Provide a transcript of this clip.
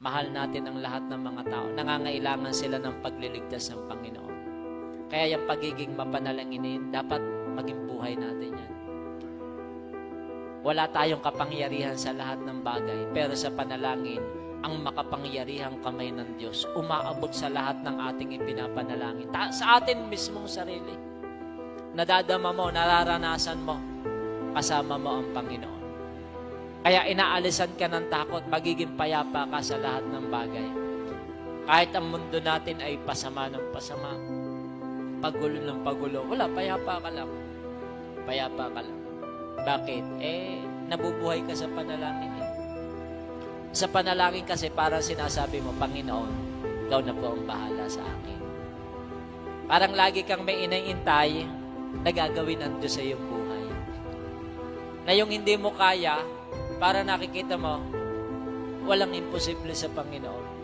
Mahal natin ang lahat ng mga tao. Nangangailangan sila ng pagliligtas ng Panginoon. Kaya yung pagiging mapanalangin, dapat maging buhay natin yan. Wala tayong kapangyarihan sa lahat ng bagay, pero sa panalangin, ang makapangyarihang kamay ng Diyos umaabot sa lahat ng ating ipinapanalangin. Sa atin mismong sarili. Nadadama mo, nararanasan mo, kasama mo ang Panginoon. Kaya inaalisan ka ng takot, magiging payapa ka sa lahat ng bagay. Kahit ang mundo natin ay pasama ng pasama, pagulo ng pagulo, wala, payapa ka lang. Payapa ka lang. Bakit? Nabubuhay ka sa panalangin. Sa panalangin kasi parang sinasabi mo, Panginoon, ikaw na po ang bahala sa akin. Parang lagi kang may inaintay na gagawin ng Diyos sa iyong buhay. Na yung hindi mo kaya, para nakikita mo, walang imposible sa Panginoon.